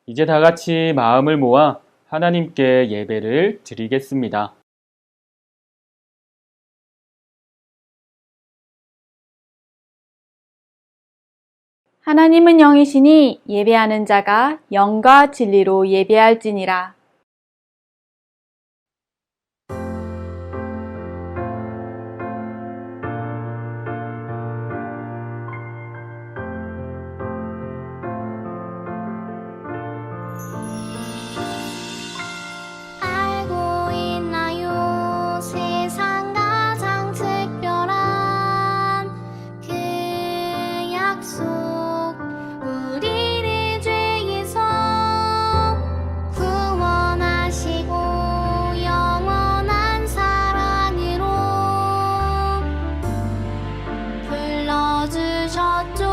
이제 다 같이 마음을 모아 하나님께 예배를 드리겠습니다. 하나님은 영이시니 예배하는 자가 영과 진리로 예배할지니라. 알고 있나요? 세상 가장 특별한 그 약속, 우리를 죄에서 구원하시고 영원한 사랑으로 불러주셨죠.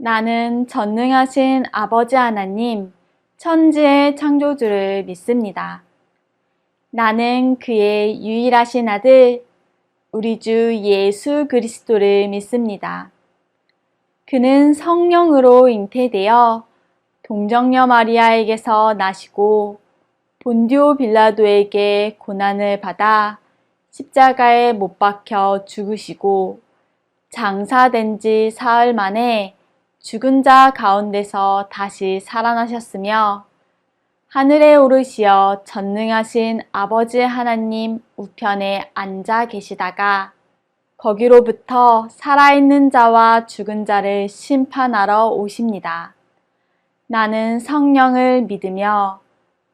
나는 전능하신 아버지 하나님, 천지의 창조주를 믿습니다. 나는 그의 유일하신 아들, 우리 주 예수 그리스도를 믿습니다. 그는 성령으로 잉태되어 동정녀 마리아에게서 나시고 본디오 빌라도에게 고난을 받아 십자가에 못 박혀 죽으시고 장사된 지 사흘 만에 죽은 자 가운데서 다시 살아나셨으며 하늘에 오르시어 전능하신 아버지 하나님 우편에 앉아 계시다가 거기로부터 살아있는 자와 죽은 자를 심판하러 오십니다. 나는 성령을 믿으며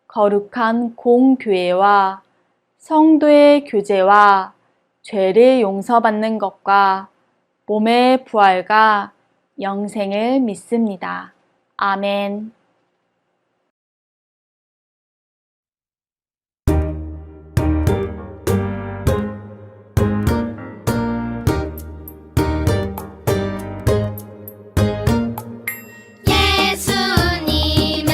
거룩한 공교회와 성도의 교제와 죄를 용서받는 것과 몸의 부활과 영생을 믿습니다. 아멘. 예수님은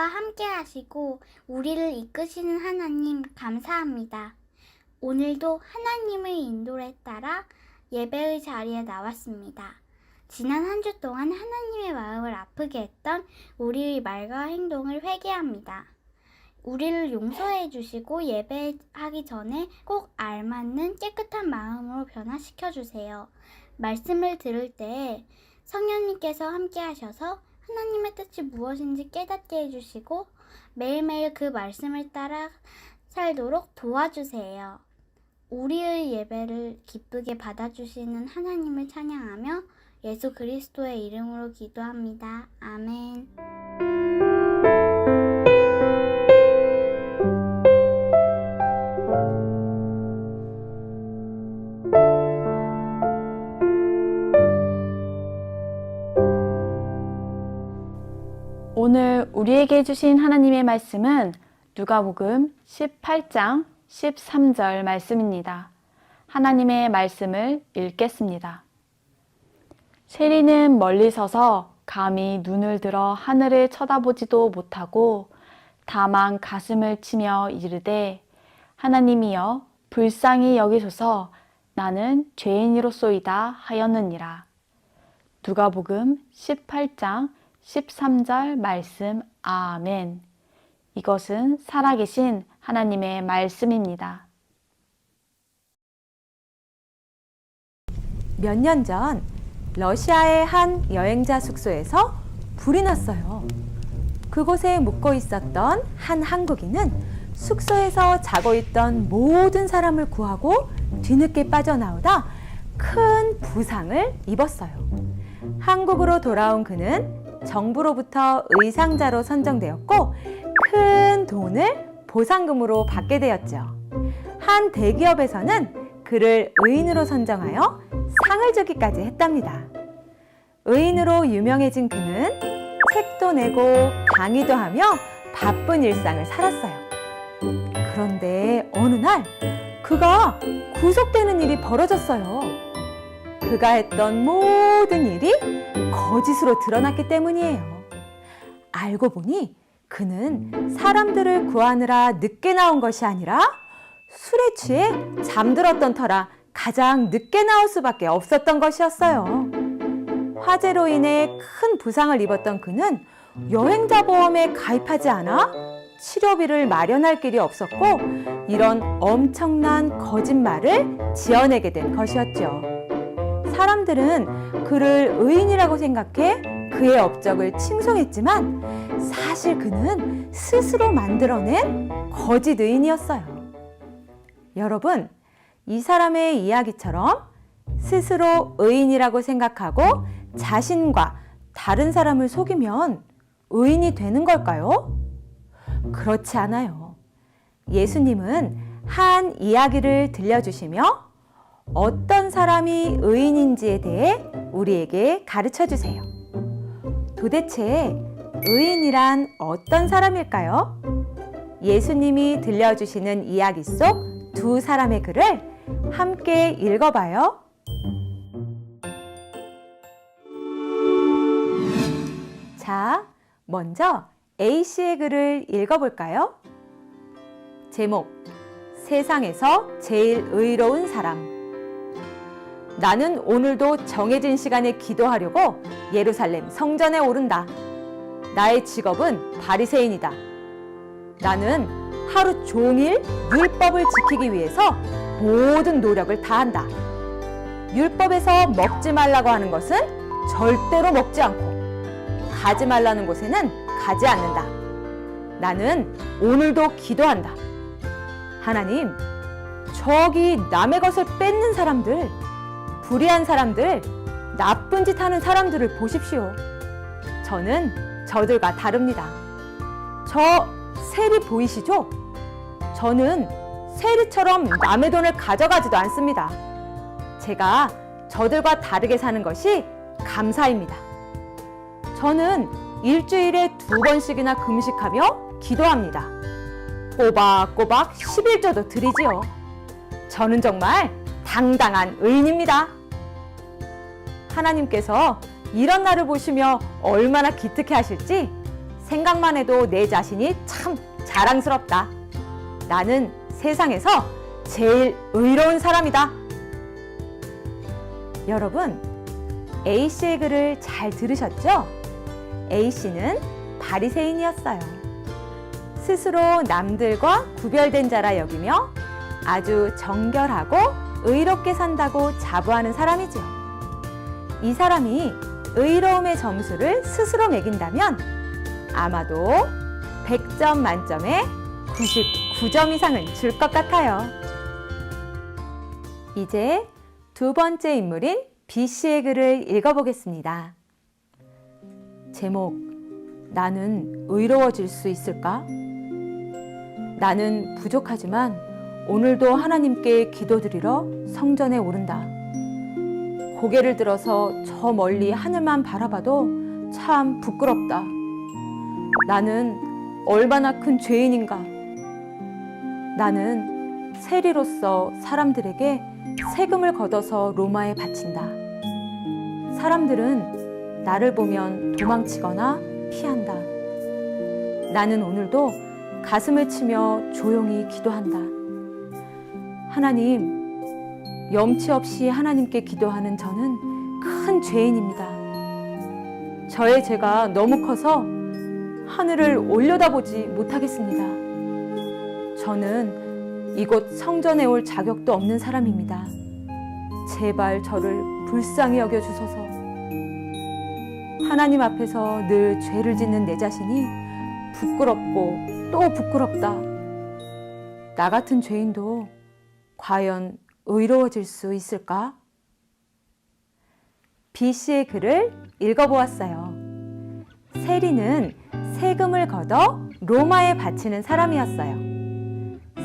우리와 함께 하시고 우리를 이끄시는 하나님 감사합니다. 오늘도 하나님의 인도에 따라 예배의 자리에 나왔습니다. 지난 한 주 동안 하나님의 마음을 아프게 했던 우리의 말과 행동을 회개합니다. 우리를 용서해 주시고 예배하기 전에 꼭 알맞는 깨끗한 마음으로 변화시켜 주세요. 말씀을 들을 때 성령님께서 함께 하셔서 하나님의 뜻이 무엇인지 깨닫게 해주시고 매일매일 그 말씀을 따라 살도록 도와주세요. 우리의 예배를 기쁘게 받아주시는 하나님을 찬양하며 예수 그리스도의 이름으로 기도합니다. 아멘. 오늘 우리에게 주신 하나님의 말씀은 누가복음 18장 13절 말씀입니다. 하나님의 말씀을 읽겠습니다. 세리는 멀리 서서 감히 눈을 들어 하늘을 쳐다보지도 못하고 다만 가슴을 치며 이르되 하나님이여 불쌍히 여기소서 나는 죄인이로소이다 하였느니라. 누가복음 18장 13절 말씀 아멘. 이것은 살아계신 하나님의 말씀입니다. 몇 년 전 러시아의 한 여행자 숙소에서 불이 났어요. 그곳에 묵고 있었던 한 한국인은 숙소에서 자고 있던 모든 사람을 구하고 뒤늦게 빠져나오다 큰 부상을 입었어요. 한국으로 돌아온 그는 정부로부터 의상자로 선정되었고 큰 돈을 보상금으로 받게 되었죠. 한 대기업에서는 그를 의인으로 선정하여 상을 주기까지 했답니다. 의인으로 유명해진 그는 책도 내고 강의도 하며 바쁜 일상을 살았어요. 그런데 어느 날 그가 구속되는 일이 벌어졌어요. 그가 했던 모든 일이 거짓으로 드러났기 때문이에요. 알고 보니 그는 사람들을 구하느라 늦게 나온 것이 아니라 술에 취해 잠들었던 터라 가장 늦게 나올 수밖에 없었던 것이었어요. 화재로 인해 큰 부상을 입었던 그는 여행자 보험에 가입하지 않아 치료비를 마련할 길이 없었고 이런 엄청난 거짓말을 지어내게 된 것이었죠. 사람들은 그를 의인이라고 생각해 그의 업적을 칭송했지만 사실 그는 스스로 만들어낸 거짓 의인이었어요. 여러분, 이 사람의 이야기처럼 스스로 의인이라고 생각하고 자신과 다른 사람을 속이면 의인이 되는 걸까요? 그렇지 않아요. 예수님은 한 이야기를 들려주시며 어떤 사람이 의인인지에 대해 우리에게 가르쳐 주세요. 도대체 의인이란 어떤 사람일까요? 예수님이 들려주시는 이야기 속 두 사람의 글을 함께 읽어봐요. 자, 먼저 A씨의 글을 읽어볼까요? 제목, 세상에서 제일 의로운 사람. 나는 오늘도 정해진 시간에 기도하려고 예루살렘 성전에 오른다. 나의 직업은 바리새인이다. 나는 하루 종일 율법을 지키기 위해서 모든 노력을 다한다. 율법에서 먹지 말라고 하는 것은 절대로 먹지 않고 가지 말라는 곳에는 가지 않는다. 나는 오늘도 기도한다. 하나님, 저기 남의 것을 뺏는 사람들, 불의한 사람들, 나쁜 짓 하는 사람들을 보십시오. 저는 저들과 다릅니다. 저 세리 보이시죠? 저는 세리처럼 남의 돈을 가져가지도 않습니다. 제가 저들과 다르게 사는 것이 감사입니다. 저는 일주일에 2번씩이나 금식하며 기도합니다. 꼬박꼬박 11조도 드리지요. 저는 정말 당당한 의인입니다. 하나님께서 이런 나를 보시며 얼마나 기특해 하실지 생각만 해도 내 자신이 참 자랑스럽다. 나는 세상에서 제일 의로운 사람이다. 여러분, A씨의 글을 잘 들으셨죠? A씨는 바리새인이었어요. 스스로 남들과 구별된 자라 여기며 아주 정결하고 의롭게 산다고 자부하는 사람이죠. 이 사람이 의로움의 점수를 스스로 매긴다면 아마도 100점 만점에 99점 이상을 줄 것 같아요. 이제 두 번째 인물인 B씨의 글을 읽어보겠습니다. 제목, 나는 의로워질 수 있을까? 나는 부족하지만 오늘도 하나님께 기도드리러 성전에 오른다. 고개를 들어서 저 멀리 하늘만 바라봐도 참 부끄럽다. 나는 얼마나 큰 죄인인가. 나는 세리로서 사람들에게 세금을 걷어서 로마에 바친다. 사람들은 나를 보면 도망치거나 피한다. 나는 오늘도 가슴을 치며 조용히 기도한다. 하나님, 염치 없이 하나님께 기도하는 저는 큰 죄인입니다. 저의 죄가 너무 커서 하늘을 올려다보지 못하겠습니다. 저는 이곳 성전에 올 자격도 없는 사람입니다. 제발 저를 불쌍히 여겨주소서. 하나님 앞에서 늘 죄를 짓는 내 자신이 부끄럽고 또 부끄럽다. 나 같은 죄인도 과연 의로워질 수 있을까? B씨의 글을 읽어보았어요. 세리는 세금을 걷어 로마에 바치는 사람이었어요.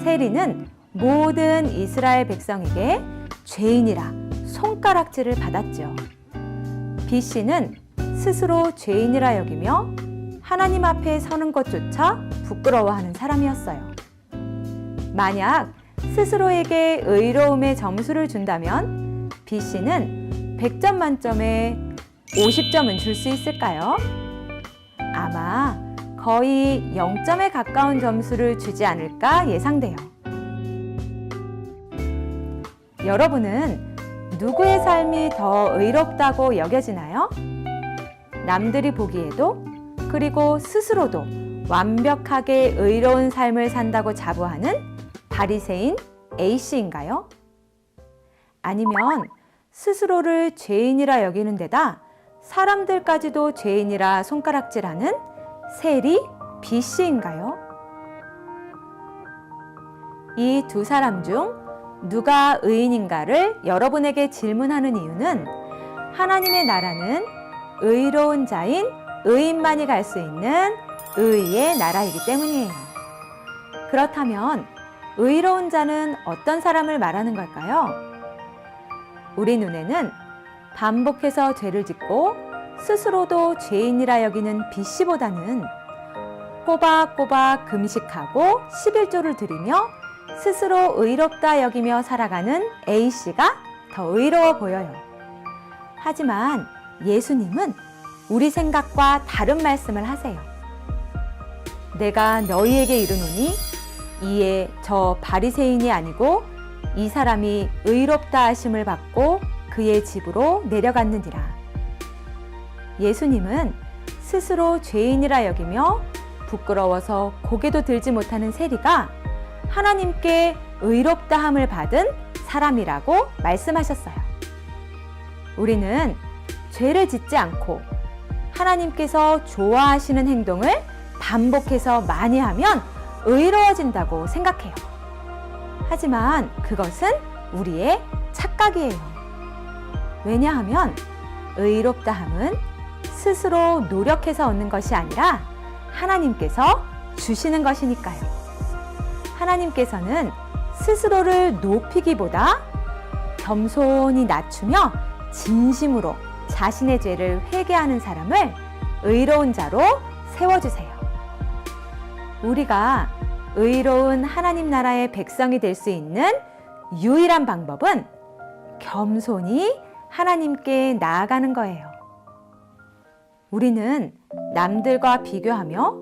세리는 모든 이스라엘 백성에게 죄인이라 손가락질을 받았죠. B씨는 스스로 죄인이라 여기며 하나님 앞에 서는 것조차 부끄러워하는 사람이었어요. 만약 스스로에게 의로움의 점수를 준다면 B씨는 100점 만점에 50점은 줄 수 있을까요? 아마 거의 0점에 가까운 점수를 주지 않을까 예상돼요. 여러분은 누구의 삶이 더 의롭다고 여겨지나요? 남들이 보기에도 그리고 스스로도 완벽하게 의로운 삶을 산다고 자부하는 바리새인 A씨인가요? 아니면 스스로를 죄인이라 여기는 데다 사람들까지도 죄인이라 손가락질하는 세리 B씨인가요? 이 두 사람 중 누가 의인인가를 여러분에게 질문하는 이유는 하나님의 나라는 의로운 자인 의인만이 갈 수 있는 의의 나라이기 때문이에요. 그렇다면 의로운 자는 어떤 사람을 말하는 걸까요? 우리 눈에는 반복해서 죄를 짓고 스스로도 죄인이라 여기는 B씨보다는 꼬박꼬박 금식하고 11조를 드리며 스스로 의롭다 여기며 살아가는 A씨가 더 의로워 보여요. 하지만 예수님은 우리 생각과 다른 말씀을 하세요. 내가 너희에게 이르노니 이에 저 바리새인이 아니고 이 사람이 의롭다 하심을 받고 그의 집으로 내려갔느니라. 예수님은 스스로 죄인이라 여기며 부끄러워서 고개도 들지 못하는 세리가 하나님께 의롭다 함을 받은 사람이라고 말씀하셨어요. 우리는 죄를 짓지 않고 하나님께서 좋아하시는 행동을 반복해서 많이 하면 의로워진다고 생각해요. 하지만 그것은 우리의 착각이에요. 왜냐하면 의롭다 함은 스스로 노력해서 얻는 것이 아니라 하나님께서 주시는 것이니까요. 하나님께서는 스스로를 높이기보다 겸손히 낮추며 진심으로 자신의 죄를 회개하는 사람을 의로운 자로 세워주세요. 우리가 의로운 하나님 나라의 백성이 될 수 있는 유일한 방법은 겸손히 하나님께 나아가는 거예요. 우리는 남들과 비교하며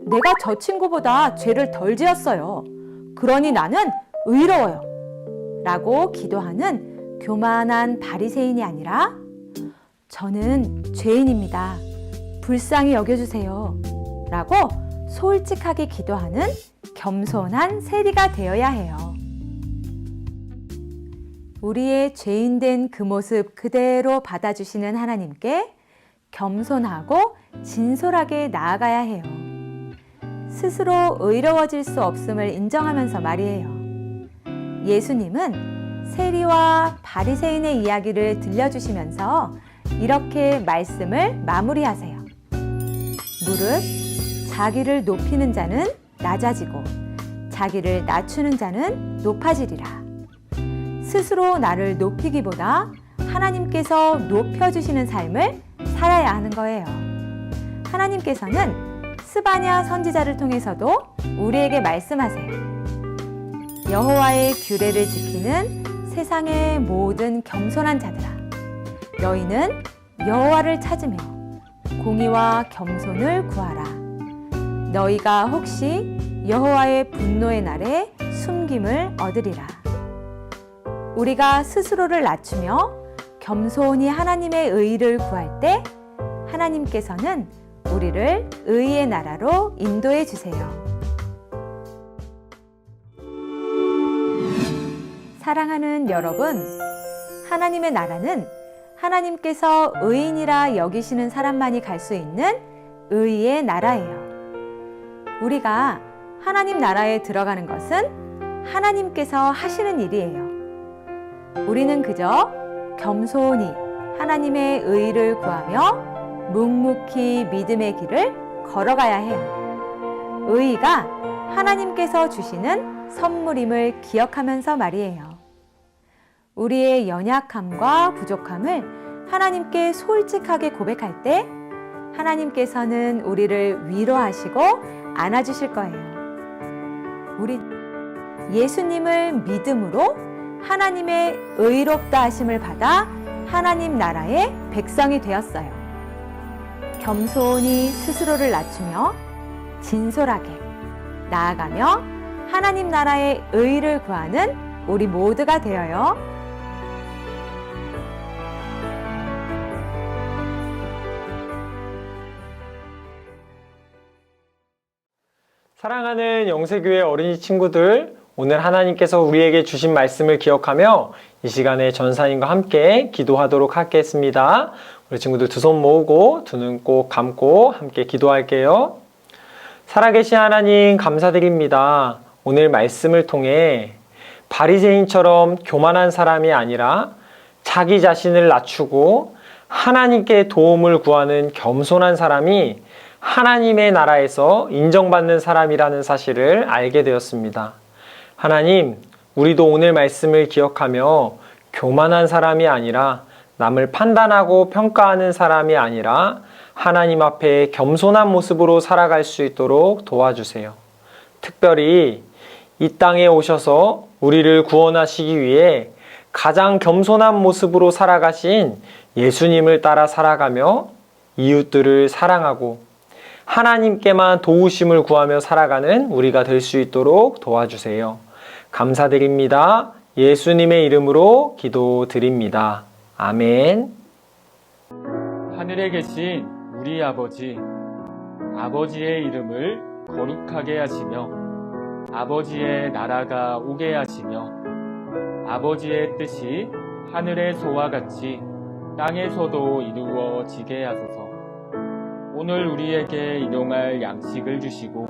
내가 저 친구보다 죄를 덜 지었어요. 그러니 나는 의로워요. 라고 기도하는 교만한 바리새인이 아니라 저는 죄인입니다. 불쌍히 여겨주세요. 라고 솔직하게 기도하는 겸손한 세리가 되어야 해요. 우리의 죄인된 그 모습 그대로 받아주시는 하나님께 겸손하고 진솔하게 나아가야 해요. 스스로 의로워질 수 없음을 인정하면서 말이에요. 예수님은 세리와 바리새인의 이야기를 들려주시면서 이렇게 말씀을 마무리하세요. 무릇 자기를 높이는 자는 낮아지고 자기를 낮추는 자는 높아지리라. 스스로 나를 높이기보다 하나님께서 높여주시는 삶을 살아야 하는 거예요. 하나님께서는 스바냐 선지자를 통해서도 우리에게 말씀하세요. 여호와의 규례를 지키는 세상의 모든 겸손한 자들아, 너희는 여호와를 찾으며 공의와 겸손을 구하라. 너희가 혹시 여호와의 분노의 날에 숨김을 얻으리라. 우리가 스스로를 낮추며 겸손히 하나님의 의를 구할 때 하나님께서는 우리를 의의 나라로 인도해 주세요. 사랑하는 여러분, 하나님의 나라는 하나님께서 의인이라 여기시는 사람만이 갈 수 있는 의의 나라예요. 우리가 하나님 나라에 들어가는 것은 하나님께서 하시는 일이에요. 우리는 그저 겸손히 하나님의 의를 구하며 묵묵히 믿음의 길을 걸어가야 해요. 의의가 하나님께서 주시는 선물임을 기억하면서 말이에요. 우리의 연약함과 부족함을 하나님께 솔직하게 고백할 때 하나님께서는 우리를 위로하시고 안아주실 거예요. 우리 예수님을 믿음으로 하나님의 의롭다 하심을 받아 하나님 나라의 백성이 되었어요. 겸손히 스스로를 낮추며 진솔하게 나아가며 하나님 나라의 의를 구하는 우리 모두가 되어요. 사랑하는 영세교회 어린이 친구들, 오늘 하나님께서 우리에게 주신 말씀을 기억하며 이 시간에 전사님과 함께 기도하도록 하겠습니다. 우리 친구들 두 손 모으고 두 눈 꼭 감고 함께 기도할게요. 살아계신 하나님 감사드립니다. 오늘 말씀을 통해 바리새인처럼 교만한 사람이 아니라 자기 자신을 낮추고 하나님께 도움을 구하는 겸손한 사람이 하나님의 나라에서 인정받는 사람이라는 사실을 알게 되었습니다. 하나님, 우리도 오늘 말씀을 기억하며 교만한 사람이 아니라 남을 판단하고 평가하는 사람이 아니라 하나님 앞에 겸손한 모습으로 살아갈 수 있도록 도와주세요. 특별히 이 땅에 오셔서 우리를 구원하시기 위해 가장 겸손한 모습으로 살아가신 예수님을 따라 살아가며 이웃들을 사랑하고 하나님께만 도우심을 구하며 살아가는 우리가 될 수 있도록 도와주세요. 감사드립니다. 예수님의 이름으로 기도드립니다. 아멘. 하늘에 계신 우리 아버지, 아버지의 이름을 거룩하게 하시며 아버지의 나라가 오게 하시며 아버지의 뜻이 하늘에서와 같이 땅에서도 이루어지게 하소서. 오늘 우리에게 일용할 양식을 주시고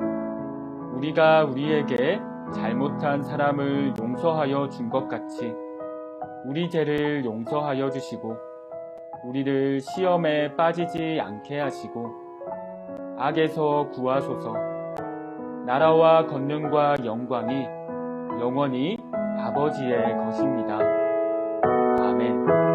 우리가 우리에게 잘못한 사람을 용서하여 준 것 같이 우리 죄를 용서하여 주시고 우리를 시험에 빠지지 않게 하시고 악에서 구하소서. 나라와 권능과 영광이 영원히 아버지의 것입니다. 아멘.